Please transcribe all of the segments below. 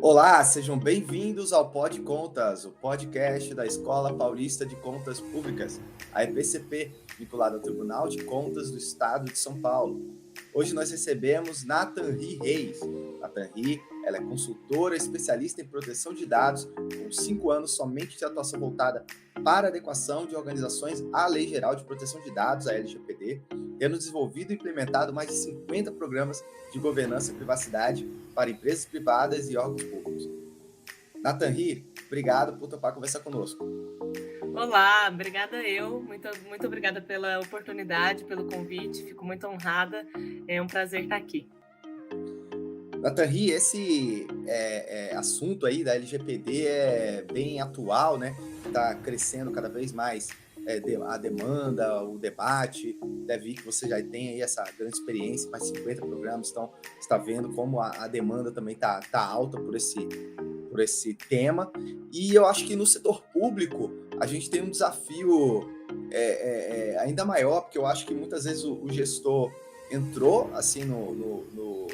Olá, sejam bem-vindos ao Pod Contas, o podcast da Escola Paulista de Contas Públicas, a EPCP, vinculada ao Tribunal de Contas do Estado de São Paulo. Hoje nós recebemos Nathanri Reis. Nathanri, ela é consultora especialista em proteção de dados, com 5 anos somente de atuação voltada para a adequação de organizações à Lei Geral de Proteção de Dados, a LGPD, tendo desenvolvido e implementado mais de 50 programas de governança e privacidade para empresas privadas e órgãos públicos. Nathanri, obrigado por topar conversar conosco. Olá, obrigada eu. Muito obrigada pela oportunidade, pelo convite. Fico muito honrada. É um prazer estar aqui. Nathanri, esse assunto aí da LGPD é bem atual, né? Está crescendo cada vez mais a demanda, o debate. Deve ir que você já tem aí essa grande experiência, mais 50 programas, então está vendo como a demanda também está alta por esse tema. E eu acho que no setor público a gente tem um desafio ainda maior, porque eu acho que muitas vezes o gestor entrou assim no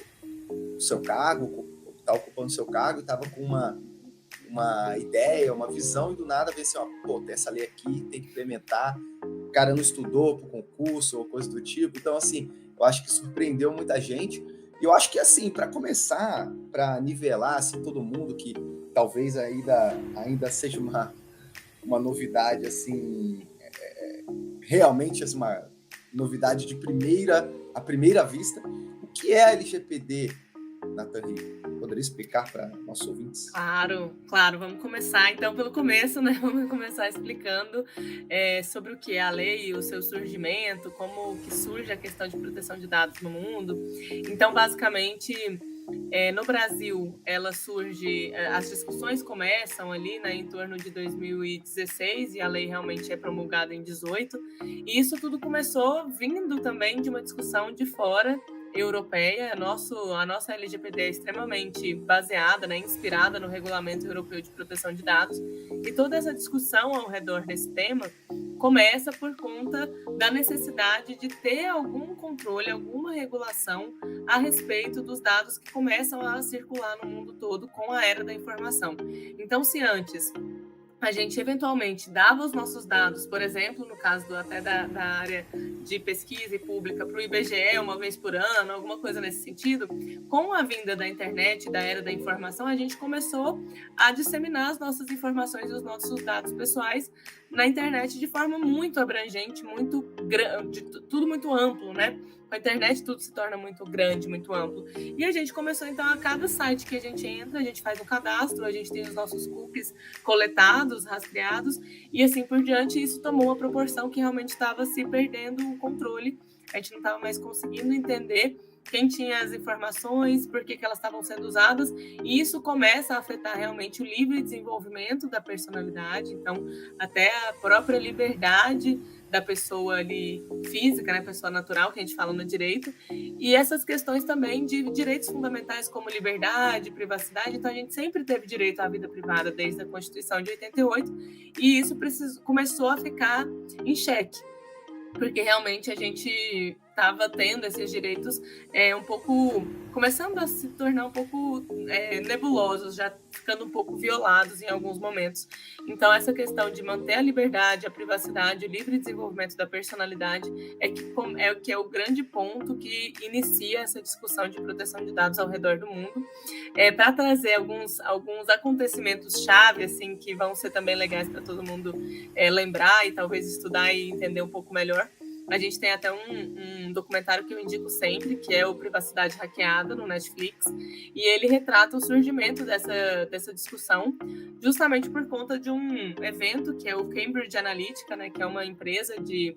seu cargo, está ocupando seu cargo, e estava com uma ideia, uma visão, e do nada vê assim, ó, pô, tem essa lei aqui, tem que implementar, o cara não estudou para o concurso ou coisa do tipo. Então, assim, eu acho que surpreendeu muita gente. E eu acho que, assim, para começar, para nivelar assim, todo mundo, que talvez ainda seja uma novidade, assim, realmente assim, uma novidade à primeira vista, o que é a LGPD, Nathalie? Poderia explicar para nossos ouvintes? Claro. Vamos começar então pelo começo, né? Vamos começar explicando sobre o que é a lei, o seu surgimento, como que surge a questão de proteção de dados no mundo. Então, basicamente, no Brasil, ela surge, as discussões começam ali, né, em torno de 2016, e a lei realmente é promulgada em 18. E isso tudo começou vindo também de uma discussão de fora, europeia. A nossa LGPD é extremamente baseada, né, inspirada no Regulamento Europeu de Proteção de Dados, e toda essa discussão ao redor desse tema começa por conta da necessidade de ter algum controle, alguma regulação a respeito dos dados que começam a circular no mundo todo com a era da informação. Então, se antes a gente eventualmente dava os nossos dados, por exemplo, no caso até da área de pesquisa e pública, para o IBGE uma vez por ano, alguma coisa nesse sentido, com a vinda da internet, da era da informação, a gente começou a disseminar as nossas informações e os nossos dados pessoais na internet de forma muito abrangente, muito grande, tudo muito amplo, né? Com a internet tudo se torna muito grande, muito amplo. E a gente começou, então, a cada site que a gente entra, a gente faz um cadastro, a gente tem os nossos cookies coletados, rastreados, e assim por diante. Isso tomou uma proporção que realmente estava se perdendo o controle. A gente não estava mais conseguindo entender quem tinha as informações, por que elas estavam sendo usadas, e isso começa a afetar realmente o livre desenvolvimento da personalidade, então até a própria liberdade da pessoa ali física, né, pessoa natural, que a gente fala no direito, e essas questões também de direitos fundamentais como liberdade, privacidade. Então a gente sempre teve direito à vida privada desde a Constituição de 88, e isso começou a ficar em xeque, porque realmente a gente estava tendo esses direitos um pouco, começando a se tornar um pouco nebulosos, já ficando um pouco violados em alguns momentos. Então, essa questão de manter a liberdade, a privacidade, o livre desenvolvimento da personalidade que é o grande ponto que inicia essa discussão de proteção de dados ao redor do mundo. Para trazer alguns acontecimentos-chave, assim, que vão ser também legais para todo mundo lembrar e talvez estudar e entender um pouco melhor. A gente tem até um documentário que eu indico sempre, que é o Privacidade Hackeada, no Netflix, e ele retrata o surgimento dessa discussão justamente por conta de um evento que é o Cambridge Analytica, né, que é uma empresa de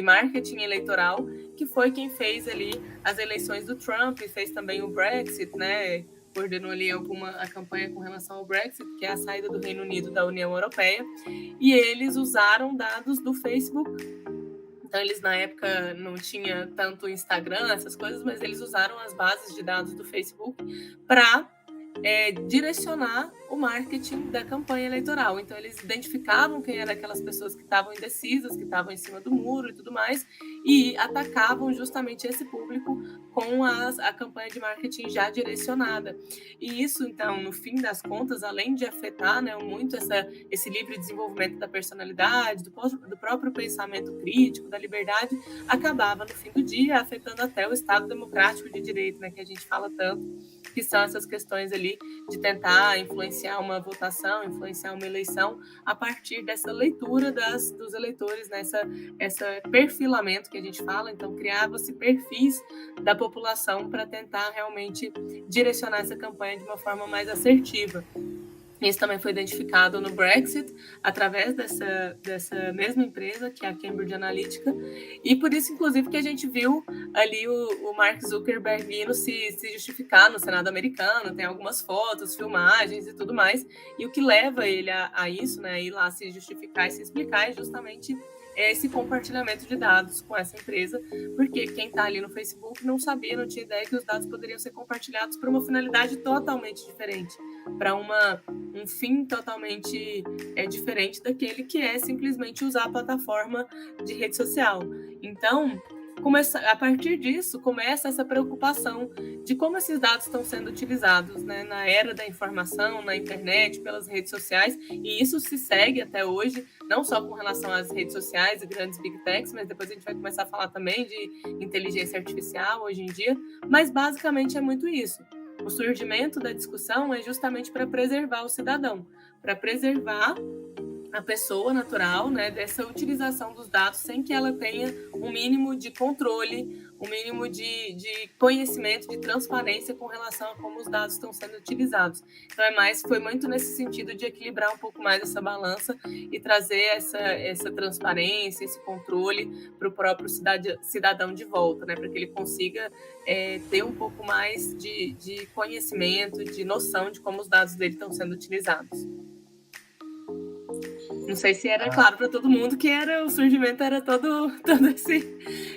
marketing eleitoral, que foi quem fez ali as eleições do Trump, e fez também o Brexit, né, coordenou ali a campanha com relação ao Brexit, que é a saída do Reino Unido da União Europeia, e eles usaram dados do Facebook. Então, eles na época não tinha tanto Instagram, essas coisas, mas eles usaram as bases de dados do Facebook para direcionar o marketing da campanha eleitoral. Então, eles identificavam quem eram aquelas pessoas que estavam indecisas, que estavam em cima do muro e tudo mais, e atacavam justamente esse público com a campanha de marketing já direcionada. E isso, então, no fim das contas, além de afetar, né, muito esse livre desenvolvimento da personalidade, do próprio pensamento crítico, da liberdade, acabava, no fim do dia, afetando até o Estado democrático de direito, né, que a gente fala tanto, que são essas questões ali de tentar influenciar uma votação, influenciar uma eleição a partir dessa leitura dos eleitores, né? Esse perfilamento que a gente fala. Então, criava-se perfis da população para tentar realmente direcionar essa campanha de uma forma mais assertiva. Isso também foi identificado no Brexit, através dessa mesma empresa, que é a Cambridge Analytica, e por isso, inclusive, que a gente viu ali o Mark Zuckerberg vindo se justificar no Senado americano, tem algumas fotos, filmagens e tudo mais, e o que leva ele a isso, né, ir lá se justificar e se explicar é justamente esse compartilhamento de dados com essa empresa, porque quem está ali no Facebook não sabia, não tinha ideia que os dados poderiam ser compartilhados para uma finalidade totalmente diferente, para um fim totalmente diferente daquele que é simplesmente usar a plataforma de rede social. Então, a partir disso, começa essa preocupação de como esses dados estão sendo utilizados, né, na era da informação, na internet, pelas redes sociais, e isso se segue até hoje, não só com relação às redes sociais e grandes big techs, mas depois a gente vai começar a falar também de inteligência artificial hoje em dia, mas basicamente é muito isso. O surgimento da discussão é justamente para preservar o cidadão, para preservar a pessoa natural, né, dessa utilização dos dados sem que ela tenha um mínimo de controle, um mínimo de conhecimento, de transparência com relação a como os dados estão sendo utilizados. Então, foi muito nesse sentido de equilibrar um pouco mais essa balança e trazer essa transparência, esse controle para o próprio cidadão de volta, né, para que ele consiga ter um pouco mais de conhecimento, de noção de como os dados dele estão sendo utilizados. Não sei se era claro para todo mundo que o surgimento era todo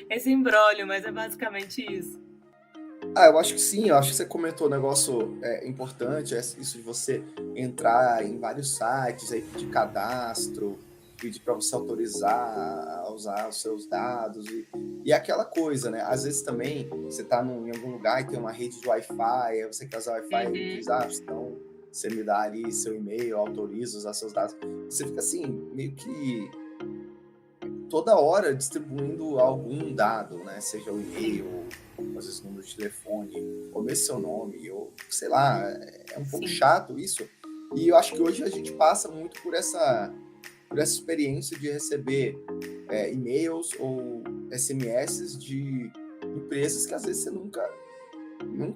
esse imbróglio, mas é basicamente isso. Eu acho que sim, eu acho que você comentou um negócio importante, isso de você entrar em vários sites, aí pedir cadastro, pedir para você autorizar a usar os seus dados, e aquela coisa, né? Às vezes também você está em algum lugar e tem uma rede de Wi-Fi, aí você quer usar Wi-Fi e diz, então você me dá ali seu e-mail, autoriza usar seus dados. Você fica assim, meio que toda hora distribuindo algum dado, né? Seja o e-mail, ou às vezes número de telefone, ou mesmo seu nome, ou sei lá, é um pouco chato isso. E eu acho que hoje a gente passa muito por essa experiência de receber e-mails ou SMS de empresas que às vezes você nunca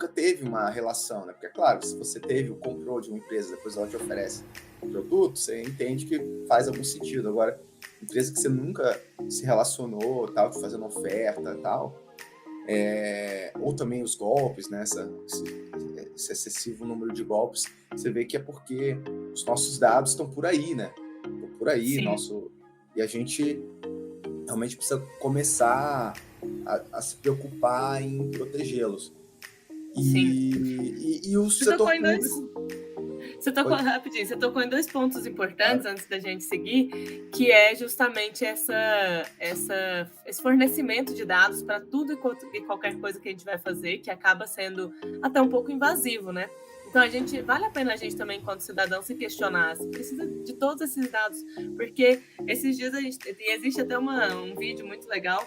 teve uma relação, né? Porque, é claro, se você comprou de uma empresa, depois ela te oferece um produto, você entende que faz algum sentido. Agora, empresa que você nunca se relacionou, tal, de fazendo oferta, tal, ou também os golpes, né? Esse excessivo número de golpes, você vê que é porque os nossos dados estão por aí, né? Estão por aí, e a gente realmente precisa começar a se preocupar em protegê-los. E o setor público... Rapidinho, você tocou em 2 pontos importantes antes da gente seguir, que é justamente esse fornecimento de dados para tudo e qualquer coisa que a gente vai fazer, que acaba sendo até um pouco invasivo, né? Então, vale a pena a gente também, enquanto cidadão, se questionar se precisa de todos esses dados, porque esses dias existe até um vídeo muito legal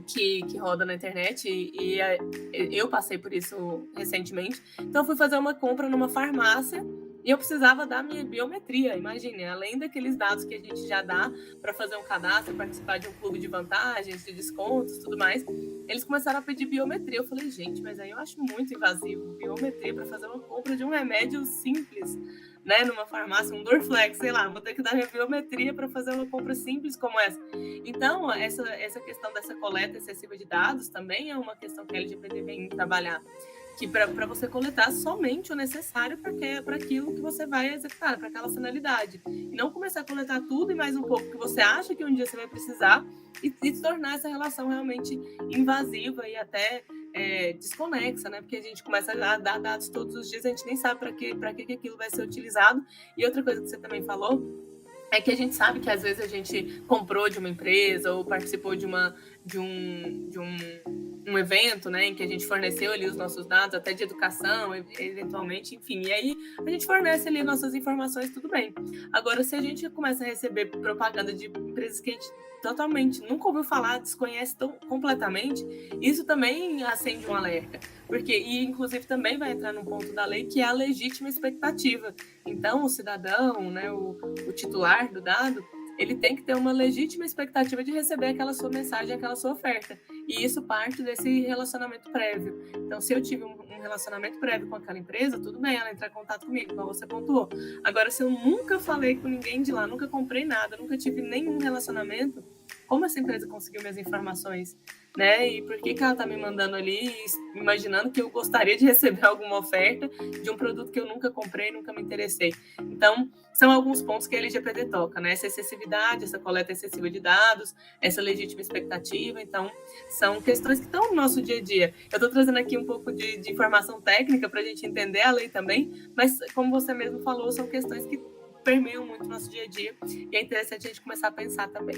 que roda na internet e eu passei por isso recentemente. Então, eu fui fazer uma compra numa farmácia e eu precisava da minha biometria. Imagine, além daqueles dados que a gente já dá para fazer um cadastro, participar de um clube de vantagens, de descontos, tudo mais, eles começaram a pedir biometria. Eu falei, gente, mas aí eu acho muito invasivo biometria para fazer uma compra de um remédio simples, né, numa farmácia, um Dorflex, sei lá, vou ter que dar minha biometria para fazer uma compra simples como essa. Então, essa questão dessa coleta excessiva de dados também é uma questão que a LGPD vem trabalhar, que para você coletar somente o necessário para aquilo que você vai executar, para aquela finalidade. E não começar a coletar tudo e mais um pouco que você acha que um dia você vai precisar e tornar essa relação realmente invasiva e até desconexa, né? Porque a gente começa a dar dados todos os dias, a gente nem sabe para que aquilo vai ser utilizado. E outra coisa que você também falou é que a gente sabe que às vezes a gente comprou de uma empresa ou participou de um evento, né, em que a gente forneceu ali os nossos dados, até de educação, eventualmente, enfim. E aí a gente fornece ali nossas informações, tudo bem. Agora, se a gente começa a receber propaganda de empresas que a gente totalmente nunca ouviu falar, desconhece completamente, isso também acende um alerta. Porque, e inclusive também vai entrar num ponto da lei que é a legítima expectativa. Então, o cidadão, né, o titular do dado, ele tem que ter uma legítima expectativa de receber aquela sua mensagem, aquela sua oferta. E isso parte desse relacionamento prévio. Então, se eu tive um relacionamento prévio com aquela empresa, tudo bem ela entrar em contato comigo, como você pontuou. Agora, se eu nunca falei com ninguém de lá, nunca comprei nada, nunca tive nenhum relacionamento, como essa empresa conseguiu minhas informações? Né? E por que ela está me mandando ali, imaginando que eu gostaria de receber alguma oferta de um produto que eu nunca comprei, nunca me interessei? Então, são alguns pontos que a LGPD toca, né? Essa excessividade, essa coleta excessiva de dados, essa legítima expectativa. Então, são questões que estão no nosso dia a dia. Eu estou trazendo aqui um pouco de informação técnica para a gente entender a lei também, mas, como você mesmo falou, são questões que permeiam muito o nosso dia a dia e é interessante a gente começar a pensar também.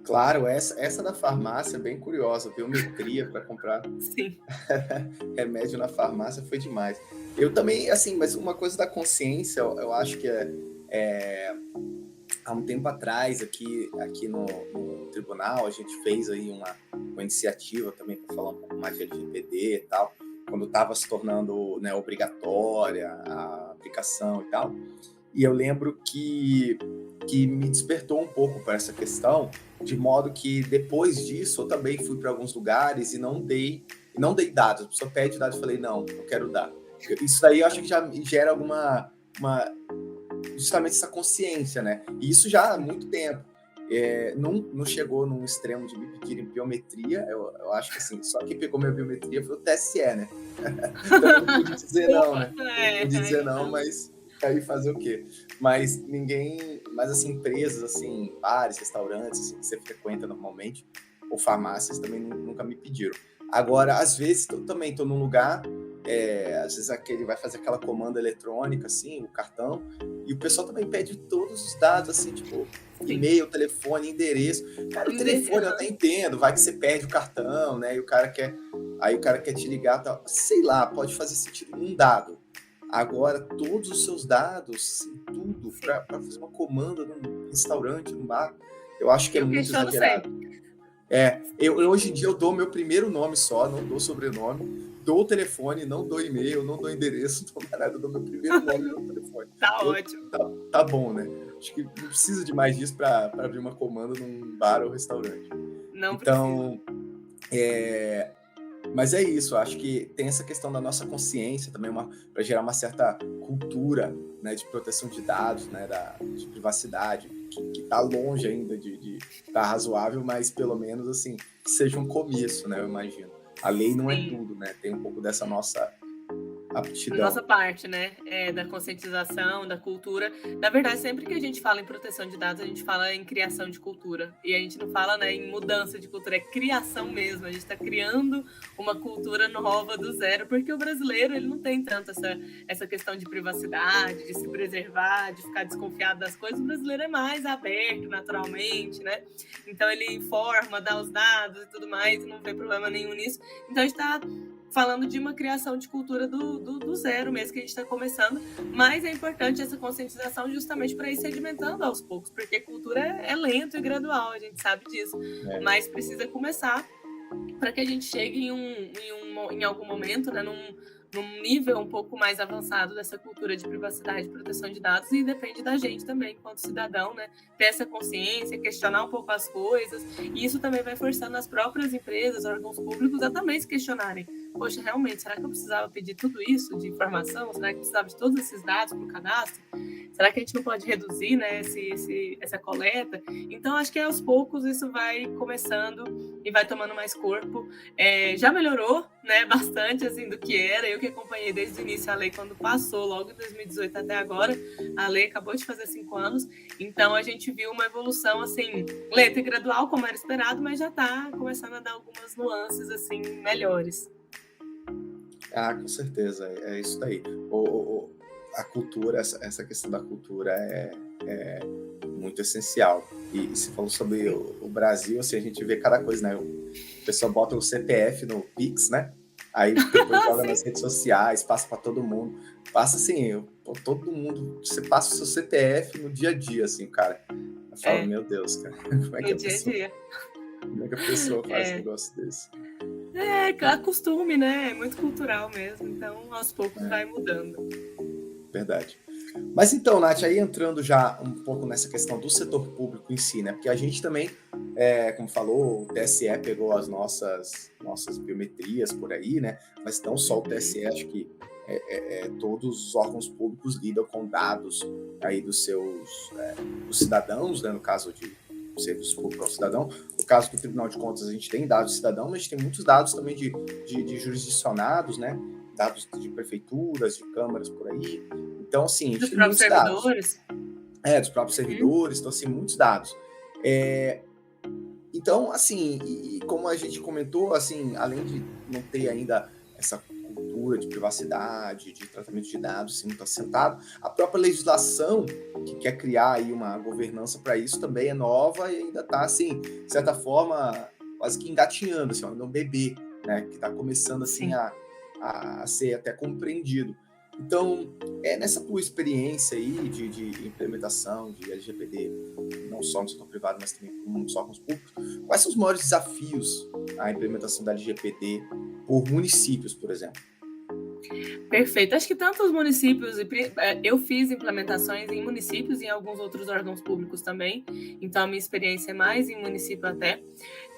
Claro, essa da farmácia é bem curiosa, biometria para comprar Sim. remédio na farmácia foi demais. Eu também, assim, mas uma coisa da consciência, eu acho que há um tempo atrás, aqui no tribunal, a gente fez aí uma iniciativa também para falar um pouco mais de LGPD e tal, quando estava se tornando, né, obrigatória a aplicação e tal. E eu lembro que me despertou um pouco para essa questão, de modo que depois disso eu também fui para alguns lugares e não dei dados. A pessoa pede dados, eu falei, não quero dar. Isso daí eu acho que já gera justamente essa consciência, né? E isso já há muito tempo. Não chegou num extremo de me pedirem biometria, eu acho que assim, só quem pegou minha biometria foi o TSE, né? Então eu não pude dizer não, né? Não pude dizer não, mas aí fazer o quê? Mas assim, empresas, assim, bares, restaurantes, assim, que você frequenta normalmente, ou farmácias também nunca me pediram. Agora, às vezes, eu também estou num lugar, às vezes aquele vai fazer aquela comanda eletrônica, assim, o cartão, e o pessoal também pede todos os dados, assim, tipo, e-mail, telefone, endereço. Cara, o telefone eu até entendo, vai que você perde o cartão, né, e o cara quer te ligar, tal. Sei lá, pode fazer sentido num dado. Agora, todos os seus dados, tudo, para fazer uma comanda num restaurante, num bar, eu acho que é muito exagerado. Eu hoje em dia eu dou meu primeiro nome só, não dou sobrenome, dou o telefone, não dou e-mail, não dou endereço, não dou nada, eu dou meu primeiro nome no telefone. Tá ótimo. Tá bom, né? Acho que não precisa de mais disso para abrir uma comanda num bar ou restaurante. Não então, precisa. Mas é isso, acho que tem essa questão da nossa consciência também, para gerar uma certa cultura, né, de proteção de dados, né, de privacidade, que está longe ainda de estar razoável, mas pelo menos assim, que seja um começo, né, eu imagino. A lei não é tudo, né, tem um pouco dessa nossa aptidão. Nossa parte, né, da conscientização, da cultura. Na verdade, sempre que a gente fala em proteção de dados, a gente fala em criação de cultura. E a gente não fala, né, em mudança de cultura, é criação mesmo. A gente está criando uma cultura nova do zero, porque o brasileiro ele não tem tanto essa questão de privacidade, de se preservar, de ficar desconfiado das coisas. O brasileiro é mais aberto, naturalmente, né? Então ele informa, dá os dados e tudo mais, e não vê problema nenhum nisso. Então a gente está falando de uma criação de cultura do zero mesmo, que a gente está começando, mas é importante essa conscientização justamente para ir sedimentando aos poucos, porque cultura é lento e gradual, a gente sabe disso, mas precisa começar para que a gente chegue em algum momento, né, num nível um pouco mais avançado dessa cultura de privacidade e proteção de dados, e depende da gente também, enquanto cidadão, né, ter essa consciência, questionar um pouco as coisas, e isso também vai forçando as próprias empresas, órgãos públicos a também se questionarem. Poxa, realmente, será que eu precisava pedir tudo isso de informação? Será que eu precisava de todos esses dados para o cadastro? será que a gente não pode reduzir, né, essa coleta? Então, acho que aos poucos isso vai começando e vai tomando mais corpo. Já melhorou, né, bastante assim, do que era. Eu que acompanhei desde o início a lei, quando passou, logo em 2018 até agora. A lei acabou de fazer 5 anos, então a gente viu uma evolução assim, lenta e gradual, como era esperado, mas já está começando a dar algumas nuances assim melhores. Ah, com certeza, é isso daí. A cultura, essa questão da cultura é muito essencial. E você falou sobre Sim. o Brasil, assim, a gente vê cada coisa, né? O pessoal bota o CPF no Pix, né? Aí depois joga Sim. nas redes sociais, passa para todo mundo. Passa assim, todo mundo, você passa o seu CPF no dia a dia, assim, cara. Eu falo, É, meu Deus, cara, no dia a dia. como é que a pessoa faz um É. negócio desse? Costume, né? É muito cultural mesmo, então aos poucos vai mudando. Verdade. Mas então, Nath, aí entrando já um pouco nessa questão do setor público em si, né? Porque a gente também, como falou, o TSE pegou as nossas biometrias por aí, né? Mas não só o TSE, acho que todos os órgãos públicos lidam com dados aí dos cidadãos, né? No caso de serviço público ao cidadão. No caso do Tribunal de Contas, a gente tem dados de cidadão, mas a gente tem muitos dados também de jurisdicionados, né? Dados de prefeituras, de câmaras por aí. Então, assim, a gente Dos tem próprios muitos dados. servidores? Dos próprios Uhum. servidores, então, assim, muitos dados. Então, assim, e como a gente comentou, assim, além de não ter ainda essa cultura de privacidade, de tratamento de dados, assim, muito assentado, a própria legislação que quer criar aí uma governança para isso também é nova e ainda está, assim, de certa forma, quase que engatinhando, assim, ainda um bebê, né, que está começando, assim, Sim. a ser até compreendido. Então, nessa tua experiência aí de implementação de LGPD, não só no setor privado, mas também com os órgãos públicos, quais são os maiores desafios à implementação da LGPD por municípios, por exemplo? Perfeito. Acho que tanto os municípios, eu fiz implementações em municípios e em alguns outros órgãos públicos também, então a minha experiência é mais em município até.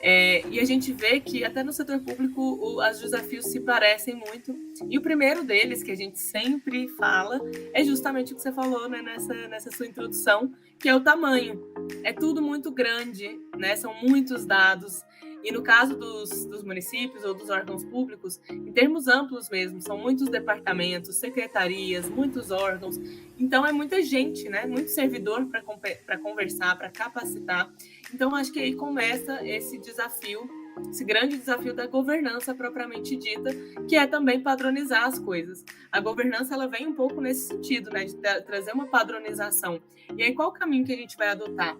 E a gente vê que até no setor público os desafios se parecem muito. E o primeiro deles, que a gente sempre fala, é justamente o que você falou, né, nessa sua introdução, que é o tamanho. É tudo muito grande, né? São muitos dados. E no caso dos municípios ou dos órgãos públicos, em termos amplos mesmo, são muitos departamentos, secretarias, muitos órgãos. Então é muita gente, né? Muito servidor para conversar, para capacitar. Então acho que aí começa esse desafio, esse grande desafio da governança propriamente dita, que é também padronizar as coisas. A governança ela vem um pouco nesse sentido, né? De trazer uma padronização. E aí qual o caminho que a gente vai adotar?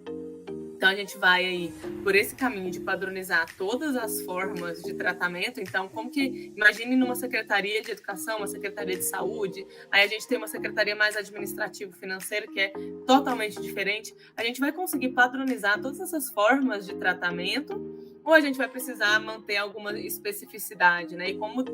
Então, a gente vai aí por esse caminho de padronizar todas as formas de tratamento. Então, como que, imagine numa secretaria de educação, uma secretaria de saúde, aí a gente tem uma secretaria mais administrativo-financeira, que é totalmente diferente. A gente vai conseguir padronizar todas essas formas de tratamento, ou a gente vai precisar manter alguma especificidade, né? E como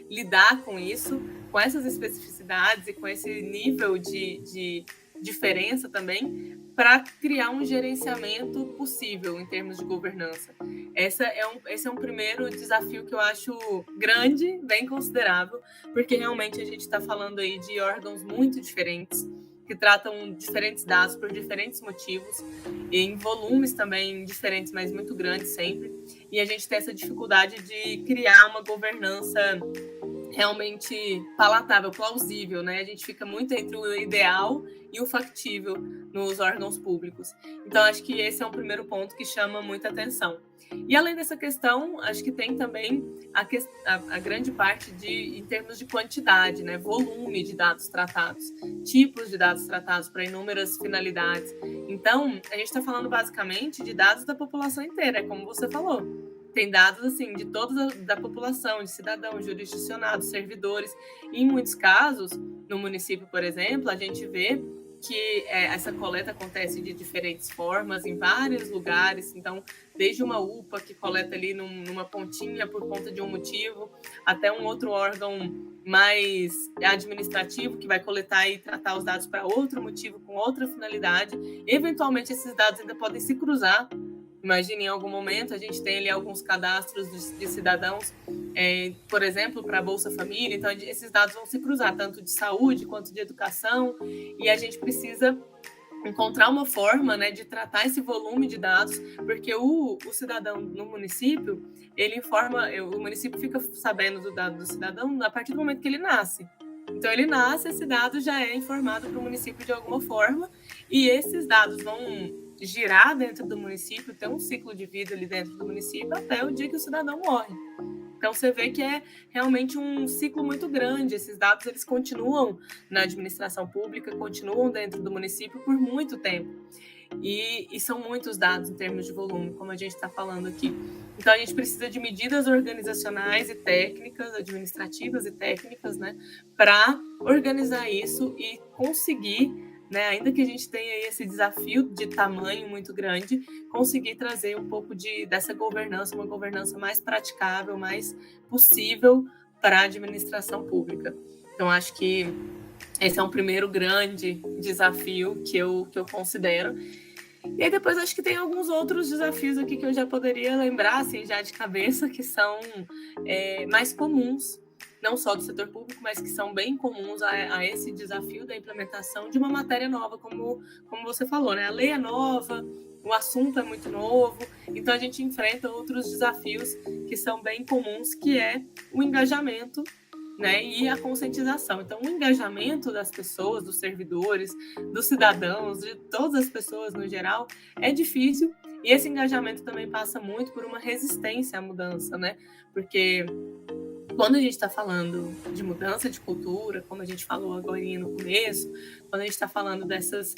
lidar com isso, com essas especificidades e com esse nível de diferença também, para criar um gerenciamento possível em termos de governança. Esse é um primeiro desafio que eu acho grande, bem considerável, porque realmente a gente está falando aí de órgãos muito diferentes, que tratam diferentes dados por diferentes motivos, e em volumes também diferentes, mas muito grandes sempre, e a gente tem essa dificuldade de criar uma governança realmente palatável, plausível, né? A gente fica muito entre o ideal e o factível nos órgãos públicos. Então, acho que esse é um primeiro ponto que chama muita atenção. E além dessa questão, acho que tem também a grande parte em termos de quantidade, né? Volume de dados tratados, tipos de dados tratados para inúmeras finalidades. Então, a gente está falando basicamente de dados da população inteira, como você falou. Tem dados assim de toda da população, de cidadãos, jurisdicionados, servidores. E em muitos casos, no município, por exemplo, a gente vê que essa coleta acontece de diferentes formas, em vários lugares. Então, desde uma UPA que coleta ali numa pontinha por conta de um motivo, até um outro órgão mais administrativo que vai coletar e tratar os dados para outro motivo, com outra finalidade. Eventualmente, esses dados ainda podem se cruzar. Imagine, em algum momento, a gente tem ali alguns cadastros de cidadãos por exemplo, para a Bolsa Família. Então, esses dados vão se cruzar, tanto de saúde quanto de educação, e a gente precisa encontrar uma forma, né, de tratar esse volume de dados, porque o cidadão no município, ele informa, o município fica sabendo do dado do cidadão a partir do momento que ele nasce. Então, ele nasce, esse dado já é informado para o município de alguma forma, e esses dados vão girar dentro do município, ter um ciclo de vida ali dentro do município até o dia que o cidadão morre. Então, você vê que é realmente um ciclo muito grande. Esses dados, eles continuam na administração pública, continuam dentro do município por muito tempo. E são muitos dados em termos de volume, como a gente está falando aqui. Então, a gente precisa de medidas organizacionais e técnicas, administrativas e técnicas, né, para organizar isso e conseguir, né, ainda que a gente tenha esse desafio de tamanho muito grande, conseguir trazer um pouco dessa governança, uma governança mais praticável, mais possível para a administração pública. Então, acho que esse é um primeiro grande desafio que eu considero. E aí depois acho que tem alguns outros desafios aqui que eu já poderia lembrar, assim, já de cabeça, que são mais comuns, não só do setor público, mas que são bem comuns a esse desafio da implementação de uma matéria nova, como você falou, né? A lei é nova, o assunto é muito novo, então a gente enfrenta outros desafios que são bem comuns, que é o engajamento, né, e a conscientização. Então, o engajamento das pessoas, dos servidores, dos cidadãos, de todas as pessoas no geral, é difícil, e esse engajamento também passa muito por uma resistência à mudança, né? Porque quando a gente está falando de mudança de cultura, como a gente falou agora no começo, quando a gente está falando dessas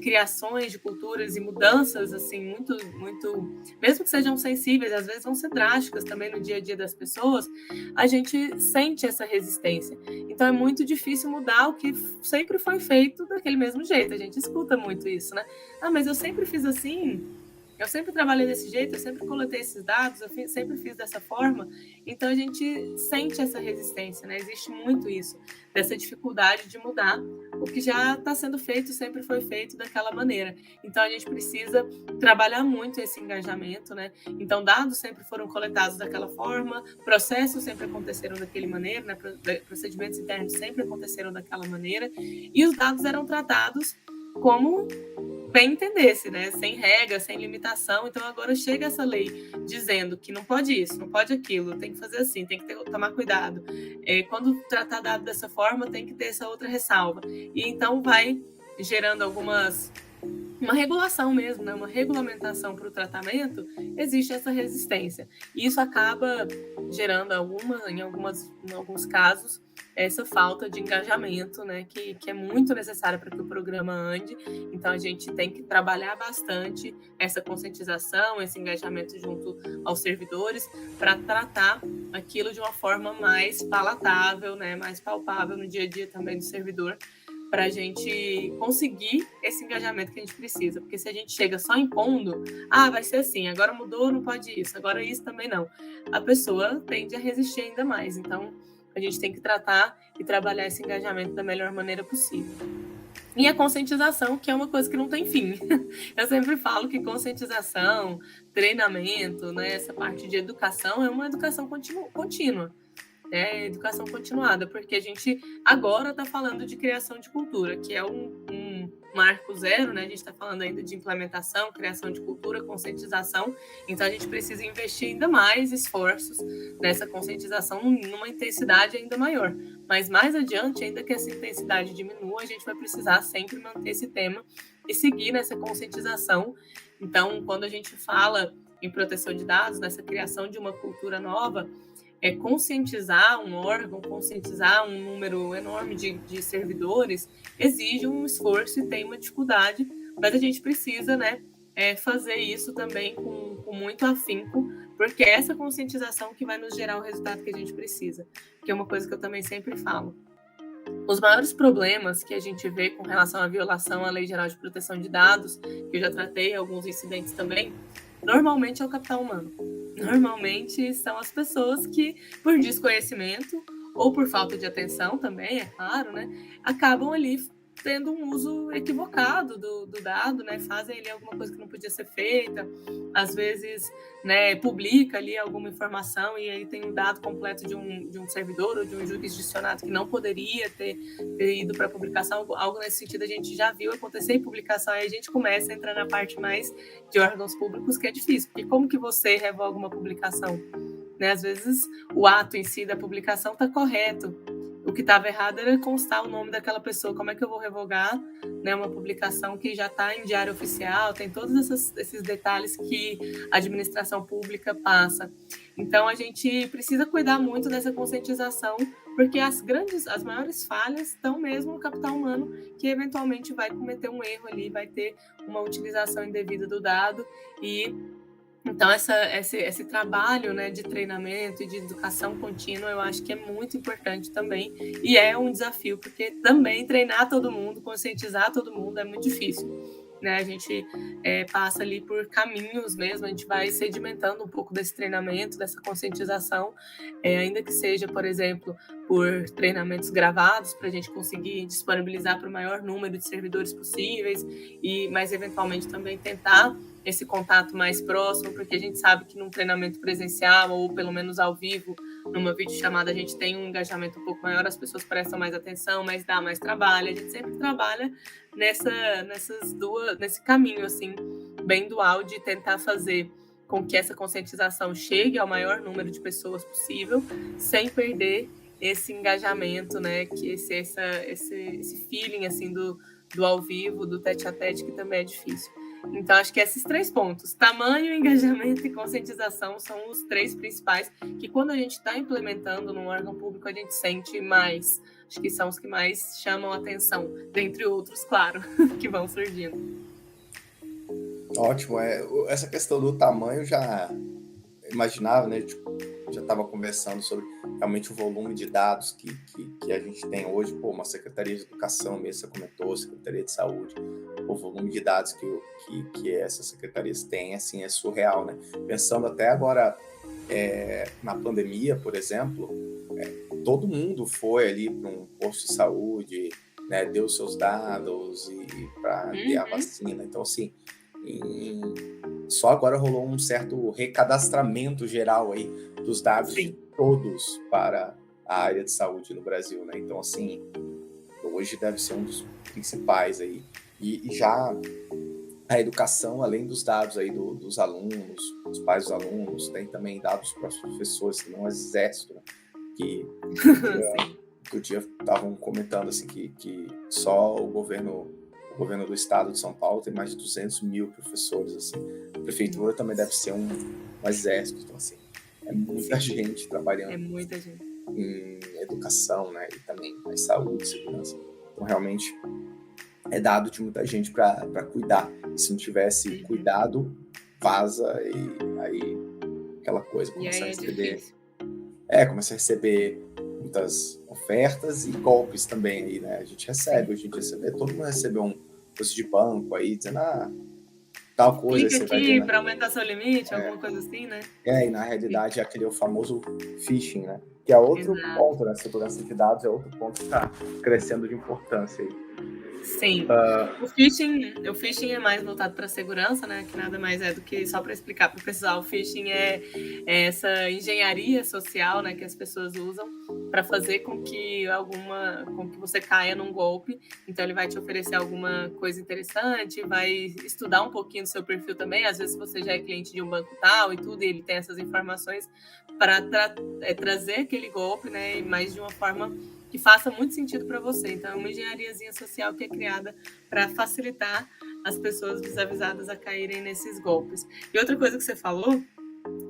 criações de culturas e mudanças, assim, muito, muito, mesmo que sejam sensíveis, às vezes vão ser drásticas também no dia a dia das pessoas, a gente sente essa resistência. Então é muito difícil mudar o que sempre foi feito daquele mesmo jeito. A gente escuta muito isso, né? Ah, mas eu sempre fiz assim. Eu sempre trabalhei desse jeito, eu sempre coletei esses dados, eu sempre fiz dessa forma. Então, a gente sente essa resistência, né? Existe muito isso, dessa dificuldade de mudar o que já está sendo feito, sempre foi feito daquela maneira. Então, a gente precisa trabalhar muito esse engajamento, né? Então, dados sempre foram coletados daquela forma, processos sempre aconteceram daquela maneira, né? Procedimentos internos sempre aconteceram daquela maneira, e os dados eram tratados como bem entendesse, né? Sem regra, sem limitação. Então agora chega essa lei dizendo que não pode isso, não pode aquilo, tem que fazer assim, tem que tomar cuidado. Quando tratar dado dessa forma, tem que ter essa outra ressalva. E então vai gerando uma regulação mesmo, né? Uma regulamentação para o tratamento, existe essa resistência. E isso acaba gerando em alguns casos, essa falta de engajamento, né? Que é muito necessária para que o programa ande. Então, a gente tem que trabalhar bastante essa conscientização, esse engajamento junto aos servidores, para tratar aquilo de uma forma mais palatável, né? Mais palpável no dia a dia também do servidor, para a gente conseguir esse engajamento que a gente precisa. Porque se a gente chega só impondo, vai ser assim, agora mudou, não pode isso, agora isso também não. A pessoa tende a resistir ainda mais. Então, a gente tem que tratar e trabalhar esse engajamento da melhor maneira possível. E a conscientização, que é uma coisa que não tem fim. Eu sempre falo que conscientização, treinamento, né, essa parte de educação é uma educação contínua. Educação continuada, porque a gente agora está falando de criação de cultura, que é um marco zero, né? A gente está falando ainda de implementação, criação de cultura, conscientização, então a gente precisa investir ainda mais esforços nessa conscientização numa intensidade ainda maior. Mas mais adiante, ainda que essa intensidade diminua, a gente vai precisar sempre manter esse tema e seguir nessa conscientização. Então, quando a gente fala em proteção de dados, nessa criação de uma cultura nova, conscientizar um órgão, conscientizar um número enorme de servidores, exige um esforço e tem uma dificuldade, mas a gente precisa, né, fazer isso também com muito afinco, porque é essa conscientização que vai nos gerar o resultado que a gente precisa, que é uma coisa que eu também sempre falo. Os maiores problemas que a gente vê com relação à violação à Lei Geral de Proteção de Dados, que eu já tratei alguns incidentes também, normalmente é o capital humano. Normalmente são as pessoas que, por desconhecimento ou por falta de atenção também, é claro, né, acabam ali tendo um uso equivocado do dado, né? Fazem ali alguma coisa que não podia ser feita, às vezes, né, publica ali alguma informação e aí tem um dado completo de um servidor ou de um jurisdicionado que não poderia ter ido para publicação, algo nesse sentido a gente já viu acontecer em publicação, e a gente começa a entrar na parte mais de órgãos públicos, que é difícil, porque como que você revoga uma publicação? Né? Às vezes o ato em si da publicação está correto, o que estava errado era constar o nome daquela pessoa. Como é que eu vou revogar, né, uma publicação que já está em diário oficial, tem todos esses detalhes que a administração pública passa. Então, a gente precisa cuidar muito dessa conscientização, porque as maiores falhas estão mesmo no capital humano, que eventualmente vai cometer um erro ali, vai ter uma utilização indevida do dado. E então, esse trabalho, né, de treinamento e de educação contínua, eu acho que é muito importante também, e é um desafio, porque também treinar todo mundo, conscientizar todo mundo é muito difícil. Né? A gente passa ali por caminhos mesmo, a gente vai sedimentando um pouco desse treinamento, dessa conscientização, ainda que seja, por exemplo, por treinamentos gravados, para a gente conseguir disponibilizar para o maior número de servidores possíveis, mas eventualmente também tentar esse contato mais próximo, porque a gente sabe que num treinamento presencial, ou pelo menos ao vivo, numa videochamada, a gente tem um engajamento um pouco maior, as pessoas prestam mais atenção, mas dá mais trabalho. A gente sempre trabalha nesse caminho, assim, bem dual, de tentar fazer com que essa conscientização chegue ao maior número de pessoas possível, sem perder esse engajamento, né? Que esse feeling, assim, do ao vivo, do tete-a-tete, que também é difícil. Então, acho que esses 3 pontos, tamanho, engajamento e conscientização, são os 3 principais, que quando a gente está implementando num órgão público, a gente sente mais. Acho que são os que mais chamam a atenção, dentre outros, claro, que vão surgindo. Ótimo. Essa questão do tamanho já imaginava, né? Tipo, já estava conversando sobre realmente o volume de dados que a gente tem hoje. Pô, uma Secretaria de Educação mesmo, você comentou, Secretaria de Saúde, o volume de dados que essas secretarias têm, assim, é surreal, né? Pensando até agora na pandemia, por exemplo, todo mundo foi ali para um posto de saúde, né, deu seus dados para ter a vacina. Então, assim, só agora rolou um certo recadastramento geral aí dos dados de todos para a área de saúde no Brasil, né? Então, assim, hoje deve ser um dos principais aí. E já a educação, além dos dados aí dos alunos, dos pais dos alunos, tem também dados para os professores, que não é exército, né? Que outro dia estavam comentando assim, que só o governo do estado de São Paulo tem mais de 200 mil professores. Assim. A prefeitura também deve ser um exército. Então, assim, é muita gente trabalhando em educação, né? E também em saúde, segurança. Então, realmente, é dado de muita gente para cuidar. E se não tivesse cuidado, vaza e aí aquela coisa, começa a receber. Começa a receber muitas ofertas e golpes também aí, né? A gente recebe, hoje em dia todo mundo recebeu um coisa de banco aí, dizendo, tal coisa. Clica você vai aqui ver, para aumentar seu limite, alguma coisa assim, né? E na realidade é aquele famoso phishing, né? Que é outro ponto, né? Segurança de dados é outro ponto que está crescendo de importância aí. Sim. O phishing é mais voltado para a segurança, né? Que nada mais é do que, só para explicar para o pessoal, o phishing é essa engenharia social, né, que as pessoas usam para fazer com que você caia num golpe. Então ele vai te oferecer alguma coisa interessante, vai estudar um pouquinho do seu perfil também. Às vezes você já é cliente de um banco tal e tudo, e ele tem essas informações para trazer aquele golpe, né? Mas de uma forma que faça muito sentido para você. Então, é uma engenhariazinha social que é criada para facilitar as pessoas desavisadas a caírem nesses golpes. E outra coisa que você falou,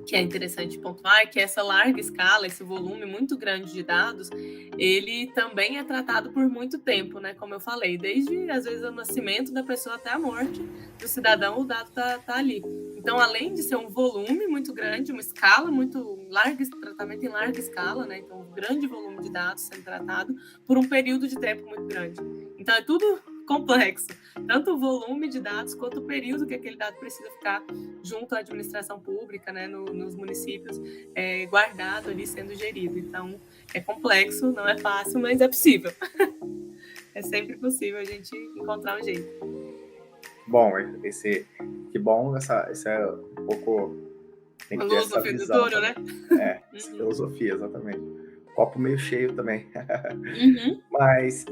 que é interessante pontuar, é que essa larga escala, esse volume muito grande de dados, ele também é tratado por muito tempo, né? Como eu falei, desde, às vezes, o nascimento da pessoa até a morte do cidadão, o dado tá ali. Então, além de ser um volume muito grande, uma escala muito larga, tratamento em larga escala, né? Então, um grande volume de dados sendo tratado por um período de tempo muito grande. Então, é tudo complexo, tanto o volume de dados quanto o período que aquele dado precisa ficar junto à administração pública, né, nos municípios, guardado ali, sendo gerido. Então, é complexo, não é fácil, mas é possível. É sempre possível a gente encontrar um jeito. Bom, que bom, essa é um pouco, tem Uma que ter luz no essa fim do visão túnel, né? também. Essa Uhum. filosofia, exatamente. Copo meio cheio também. Uhum. Mas,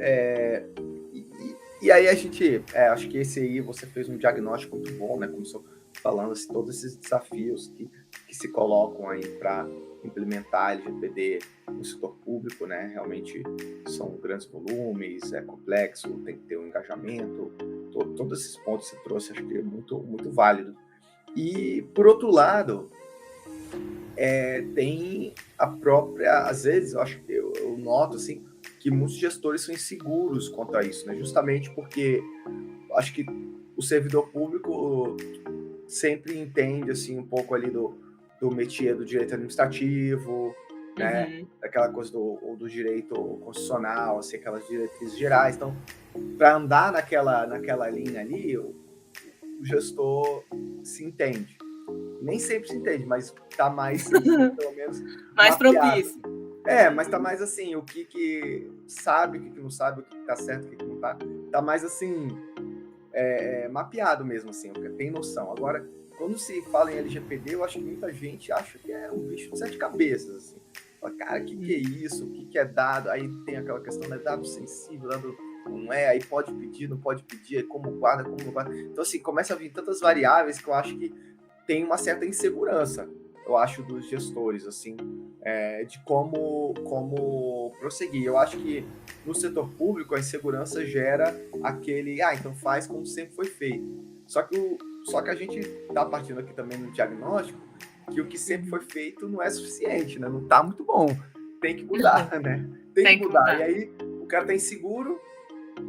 e aí a gente, acho que esse aí você fez um diagnóstico muito bom, né? Começou falando assim, todos esses desafios que se colocam aí para implementar a LGPD no setor público, né? Realmente são grandes volumes, é complexo, tem que ter um engajamento, todos esses pontos que você trouxe, acho que é muito, muito válido. E, por outro lado, tem a própria, às vezes, eu acho que eu noto assim, que muitos gestores são inseguros quanto a isso, né? Justamente porque acho que o servidor público sempre entende assim um pouco ali do métier do direito administrativo, né? Uhum. Daquela coisa do direito constitucional, assim, aquelas diretrizes gerais. Então, para andar naquela linha ali, o gestor se entende. Nem sempre se entende, mas está mais, assim, pelo menos Mais mapeado. propício. Mas está Uhum. mais assim, o que sabe, o que não sabe, o que está certo, o que não está. Está mais assim, mapeado mesmo, assim, tem noção. Agora, quando se fala em LGPD, eu acho que muita gente acha que é um bicho de sete cabeças, assim. Fala, cara, o que é Uhum. isso? O que é dado? Aí tem aquela questão, né? Dado sensível, dado não é, aí pode pedir, não pode pedir, aí como guarda, como não guarda. Então, assim, começa a vir tantas variáveis que eu acho que tem uma certa insegurança, eu acho, dos gestores, assim, de como prosseguir. Eu acho que no setor público a insegurança gera aquele, então faz como sempre foi feito. Só que a gente está partindo aqui também no diagnóstico que o que sempre foi Uhum. feito não é suficiente, né? Não está muito bom. Tem que mudar, né? Tem que Tem que mudar. E mudar. aí o cara está inseguro,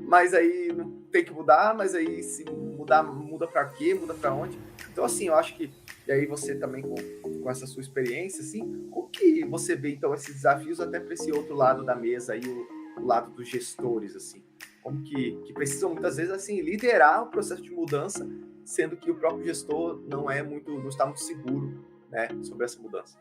mas aí não tem que mudar, mas aí se mudar, muda para quê? Muda para onde? Então, assim, eu acho que, e aí você também com essa sua experiência, assim, como que você vê, então, esses desafios até para esse outro lado da mesa aí, o lado dos gestores, assim? Como que precisam, muitas vezes, assim, liderar o processo de mudança, sendo que o próprio gestor não está muito seguro, né, sobre essa mudança.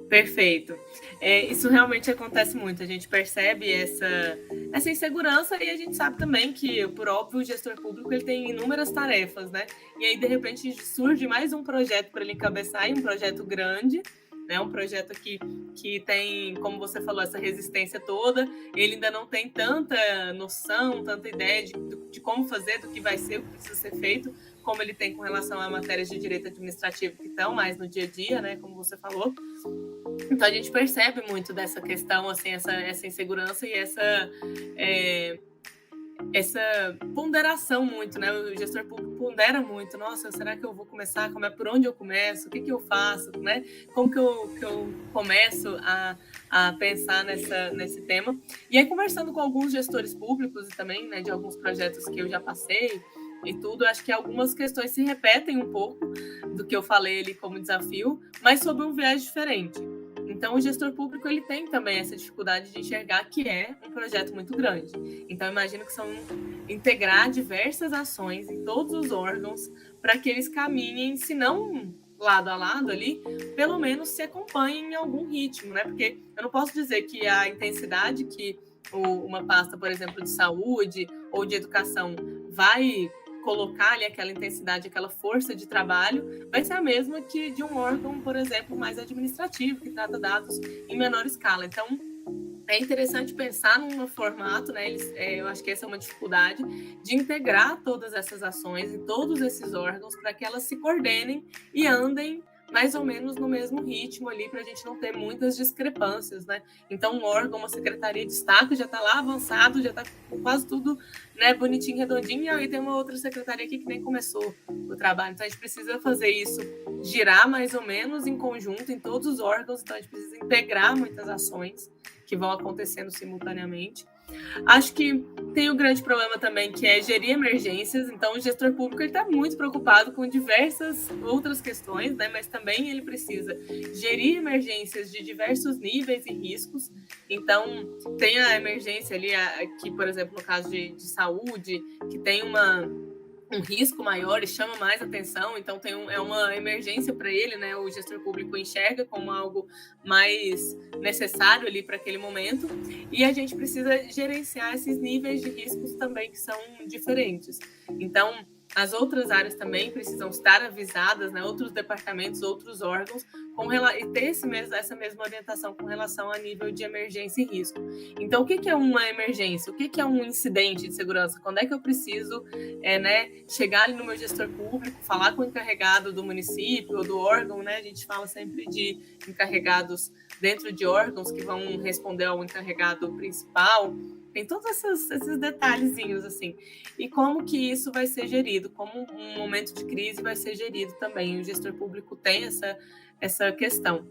Perfeito. Isso realmente acontece muito. A gente percebe essa insegurança e a gente sabe também que, por óbvio, o gestor público ele tem inúmeras tarefas, né? E aí, de repente, surge mais um projeto para ele encabeçar, e um projeto grande, né? Um projeto que tem, como você falou, essa resistência toda. Ele ainda não tem tanta noção, tanta ideia de como fazer, do que vai ser, o que precisa ser feito, como ele tem com relação a matérias de direito administrativo que estão mais no dia a dia, né? Como você falou. Então a gente percebe muito dessa questão, assim, essa insegurança e é, essa ponderação muito, né? O gestor público pondera muito. Nossa, será que eu vou começar? Por onde eu começo? O que eu faço? Né? Como que eu começo a pensar nesse tema? E aí, conversando com alguns gestores públicos e também, né, de alguns projetos que eu já passei e tudo, acho que algumas questões se repetem um pouco do que eu falei ali como desafio, mas sob um viés diferente. Então, o gestor público ele tem também essa dificuldade de enxergar que é um projeto muito grande. Então, imagino que são integrar diversas ações em todos os órgãos para que eles caminhem, se não lado a lado ali, pelo menos se acompanhem em algum ritmo, né? Porque eu não posso dizer que a intensidade que uma pasta, por exemplo, de saúde ou de educação vai colocar ali aquela intensidade, aquela força de trabalho, vai ser a mesma que de um órgão, por exemplo, mais administrativo, que trata dados em menor escala. Então, é interessante pensar num formato, né? Eu acho que essa é uma dificuldade de integrar todas essas ações e todos esses órgãos para que elas se coordenem e andem mais ou menos no mesmo ritmo ali, para a gente não ter muitas discrepâncias, né? Então, um órgão, uma secretaria de destaque já está lá avançado, já está com quase tudo, né, bonitinho, redondinho, e aí tem uma outra secretaria aqui que nem começou o trabalho. Então, a gente precisa fazer isso girar mais ou menos em conjunto em todos os órgãos, então a gente precisa integrar muitas ações que vão acontecendo simultaneamente. Acho que tem um grande problema também, que é gerir emergências. Então, o gestor público está muito preocupado com diversas outras questões, né? Mas também ele precisa gerir emergências de diversos níveis e riscos. Então, tem a emergência ali, que, por exemplo, no caso de saúde, que tem um risco maior e chama mais atenção, então é uma emergência para ele, né? O gestor público enxerga como algo mais necessário ali para aquele momento, e a gente precisa gerenciar esses níveis de riscos também que são diferentes. Então, as outras áreas também precisam estar avisadas, né? Outros departamentos, outros órgãos, e ter essa mesma orientação com relação a nível de emergência e risco. Então, o que é uma emergência? O que é um incidente de segurança? Quando é que eu preciso chegar ali no meu gestor público, falar com o encarregado do município ou do órgão, né? A gente fala sempre de encarregados dentro de órgãos que vão responder ao encarregado principal. Tem todos esses detalhezinhos, assim. E como que isso vai ser gerido, como um momento de crise vai ser gerido também. O gestor público tem essa questão.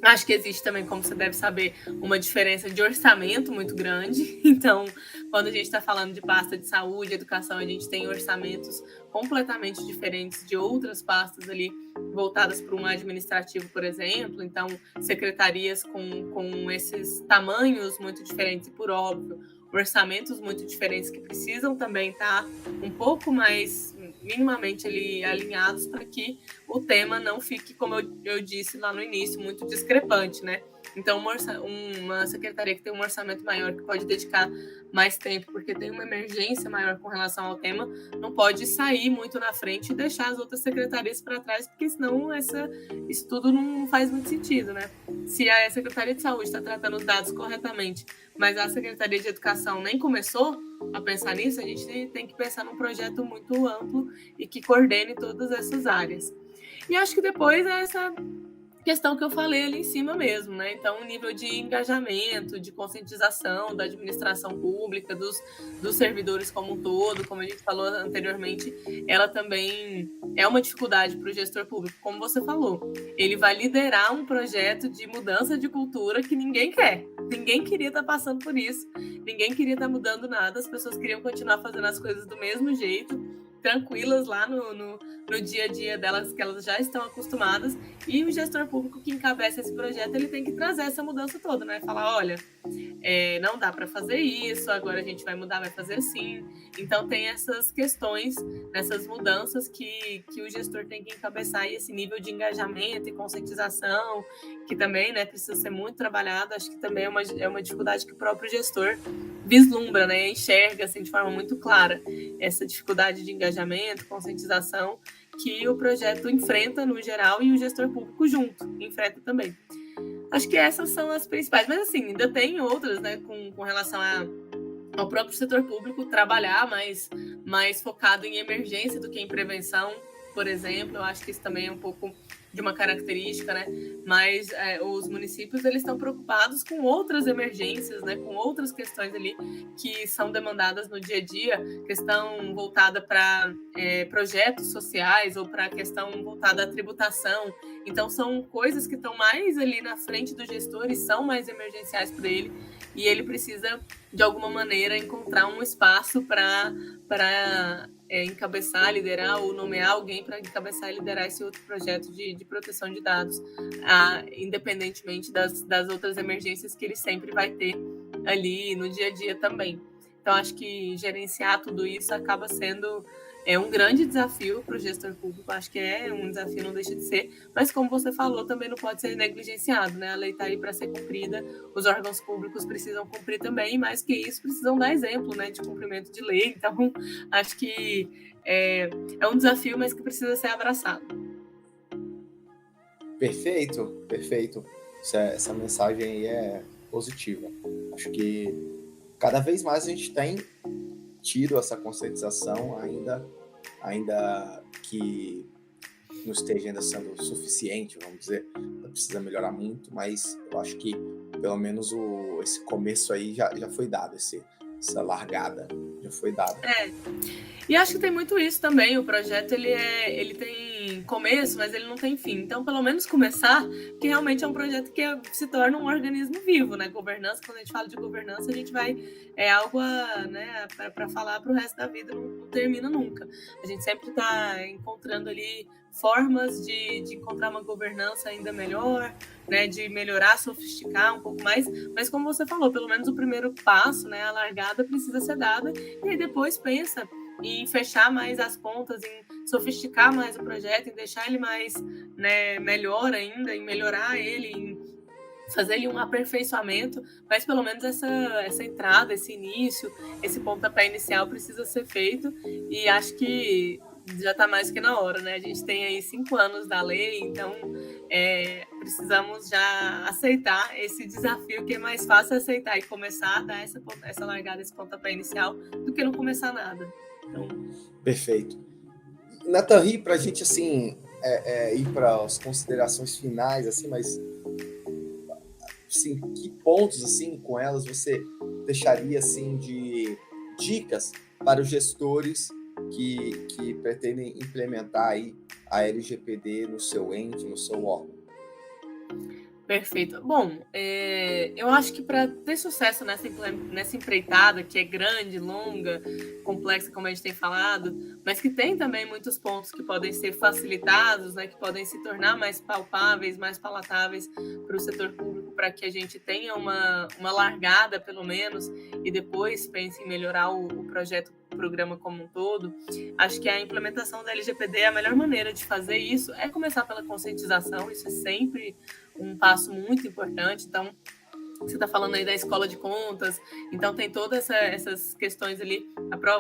Acho que existe também, como você deve saber, uma diferença de orçamento muito grande. Então, quando a gente está falando de pasta de saúde, educação, a gente tem orçamentos completamente diferentes de outras pastas ali voltadas para um administrativo, por exemplo. Então, secretarias com esses tamanhos muito diferentes e, por óbvio, orçamentos muito diferentes que precisam também estar um pouco mais minimamente ali alinhados para que o tema não fique, como eu disse lá no início, muito discrepante, né? Então, uma secretaria que tem um orçamento maior, que pode dedicar mais tempo, porque tem uma emergência maior com relação ao tema, não pode sair muito na frente e deixar as outras secretarias para trás, porque senão isso tudo não faz muito sentido, né? Se a Secretaria de Saúde está tratando os dados corretamente, mas a Secretaria de Educação nem começou a pensar nisso, a gente tem que pensar num projeto muito amplo e que coordene todas essas áreas. E acho que depois é essa questão que eu falei ali em cima mesmo, né? Então, o nível de engajamento, de conscientização da administração pública, dos servidores como um todo, como a gente falou anteriormente, ela também é uma dificuldade para o gestor público, como você falou. Ele vai liderar um projeto de mudança de cultura que ninguém quer. Ninguém queria estar passando por isso, ninguém queria estar mudando nada, as pessoas queriam continuar fazendo as coisas do mesmo jeito, tranquilas lá no dia a dia delas, que elas já estão acostumadas, e o gestor público que encabeça esse projeto, ele tem que trazer essa mudança toda, né? Falar, olha, não dá para fazer isso, agora a gente vai mudar, vai fazer assim. Então tem essas questões, essas mudanças que o gestor tem que encabeçar, e esse nível de engajamento e conscientização, que também, né, precisa ser muito trabalhado. Acho que também é uma dificuldade que o próprio gestor vislumbra, né, enxerga assim, de forma muito clara essa dificuldade de engajamento, conscientização, que o projeto enfrenta no geral, e o gestor público junto enfrenta também. Acho que essas são as principais, mas assim, ainda tem outras, né, com relação ao próprio setor público trabalhar mais focado em emergência do que em prevenção, por exemplo. Eu acho que isso também é um pouco de uma característica, né? Mas os municípios, eles estão preocupados com outras emergências, né? Com outras questões ali que são demandadas no dia a dia, questão voltada para projetos sociais, ou para questão voltada à tributação. Então, são coisas que estão mais ali na frente do gestor e são mais emergenciais para ele, e ele precisa, de alguma maneira, encontrar um espaço para encabeçar, liderar, ou nomear alguém para encabeçar e liderar esse outro projeto de proteção de dados, independentemente das outras emergências que ele sempre vai ter ali no dia a dia também. Então, acho que gerenciar tudo isso acaba sendo um grande desafio para o gestor público. Acho que é um desafio, não deixa de ser, mas como você falou, também não pode ser negligenciado, né? A lei está aí para ser cumprida, os órgãos públicos precisam cumprir também, e mais que isso, precisam dar exemplo, né, de cumprimento de lei. Então, acho que é um desafio, mas que precisa ser abraçado. Perfeito, perfeito. Essa mensagem aí é positiva. Acho que cada vez mais a gente tem tido essa conscientização, ainda que não esteja ainda sendo suficiente, vamos dizer, precisa melhorar muito, mas eu acho que pelo menos esse começo aí já foi dado, essa largada já foi dada. E acho que tem muito isso também. O projeto ele tem começo, mas ele não tem fim. Então, pelo menos começar, que realmente é um projeto que se torna um organismo vivo, né? Governança, quando a gente fala de governança, a gente vai algo para falar para o resto da vida, não termina nunca. A gente sempre está encontrando ali formas de encontrar uma governança ainda melhor, né, de melhorar, sofisticar um pouco mais, mas como você falou, pelo menos o primeiro passo, né, a largada precisa ser dada, e aí depois pensa em fechar mais as pontas, em sofisticar mais o projeto, em deixar ele mais, né, melhor ainda, em melhorar ele, em fazer ele um aperfeiçoamento, mas pelo menos essa entrada, esse início, esse pontapé inicial precisa ser feito, e acho que já está mais que na hora, né? A gente tem aí 5 anos da lei, então precisamos já aceitar esse desafio, que é mais fácil aceitar e começar a dar essa largada, esse pontapé inicial, do que não começar nada. Então... Perfeito. Nathan, para a gente assim ir para as considerações finais, assim, mas assim, que pontos assim com elas você deixaria assim de dicas para os gestores que pretendem implementar aí a LGPD no seu ente, no seu órgão? Perfeito. Bom, eu acho que para ter sucesso nessa empreitada, que é grande, longa, complexa, como a gente tem falado, mas que tem também muitos pontos que podem ser facilitados, né, que podem se tornar mais palpáveis, mais palatáveis para o setor público, para que a gente tenha uma largada, pelo menos, e depois pense em melhorar o projeto, o programa como um todo. Acho que a implementação da LGPD, a melhor maneira de fazer isso é começar pela conscientização. Isso é sempre um passo muito importante. Então, você está falando aí da escola de contas, então tem todas essas questões ali,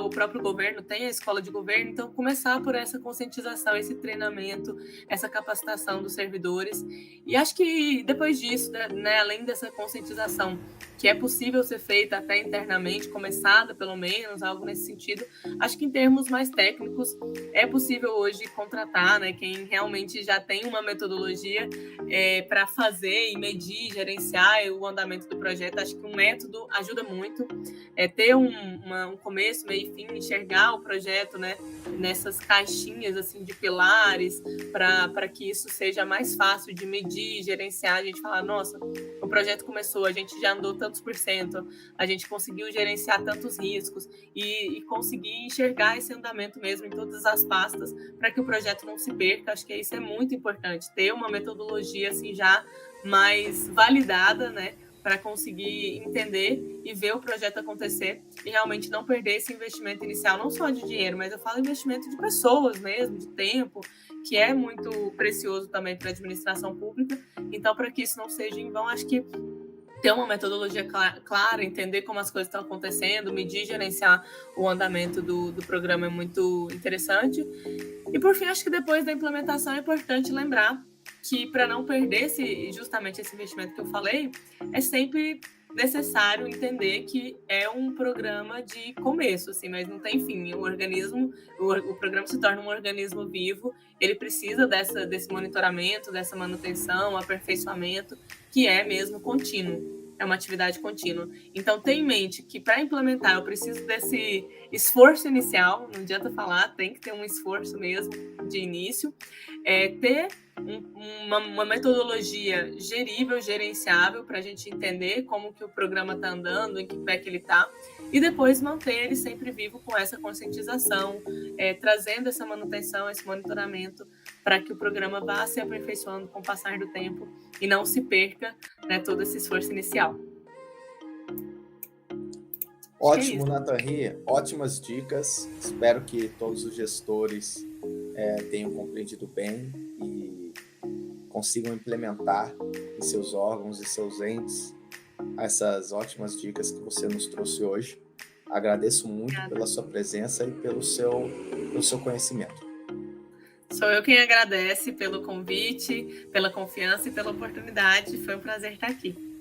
o próprio governo tem a escola de governo, então começar por essa conscientização, esse treinamento, essa capacitação dos servidores, e acho que depois disso, né, além dessa conscientização, que é possível ser feita até internamente, começada pelo menos, algo nesse sentido, acho que em termos mais técnicos, é possível hoje contratar, né, quem realmente já tem uma metodologia para fazer e medir, gerenciar o andamento do projeto. Acho que um método ajuda muito, ter um começo, meio e fim, enxergar o projeto, né, nessas caixinhas assim de pilares, para que isso seja mais fácil de medir, gerenciar. A gente falar, nossa, o projeto começou, a gente já andou tantos por cento, a gente conseguiu gerenciar tantos riscos e conseguir enxergar esse andamento mesmo em todas as pastas, para que o projeto não se perca. Acho que isso é muito importante, ter uma metodologia assim já mais validada, né, para conseguir entender e ver o projeto acontecer e realmente não perder esse investimento inicial, não só de dinheiro, mas eu falo investimento de pessoas mesmo, de tempo, que é muito precioso também para a administração pública. Então, para que isso não seja em vão, acho que ter uma metodologia clara, entender como as coisas estão acontecendo, medir e gerenciar o andamento do programa é muito interessante. E, por fim, acho que depois da implementação é importante lembrar que, para não perder justamente esse investimento que eu falei, é sempre necessário entender que é um programa de começo, assim, mas não tem fim. O programa se torna um organismo vivo, ele precisa desse monitoramento, dessa manutenção, aperfeiçoamento, que é mesmo contínuo. É uma atividade contínua. Então, tenha em mente que, para implementar, eu preciso desse esforço inicial, não adianta falar, tem que ter um esforço mesmo de início, ter uma metodologia gerível, gerenciável, para a gente entender como que o programa está andando, em que pé que ele está, e depois manter ele sempre vivo com essa conscientização, trazendo essa manutenção, esse monitoramento, para que o programa vá se aperfeiçoando com o passar do tempo e não se perca, né, todo esse esforço inicial. Ótimo, Nathan, ótimas dicas. Espero que todos os gestores tenham compreendido bem e consigam implementar em seus órgãos e seus entes essas ótimas dicas que você nos trouxe hoje. Agradeço muito pela sua presença e pelo seu conhecimento. Sou eu quem agradece pelo convite, pela confiança e pela oportunidade. Foi um prazer estar aqui.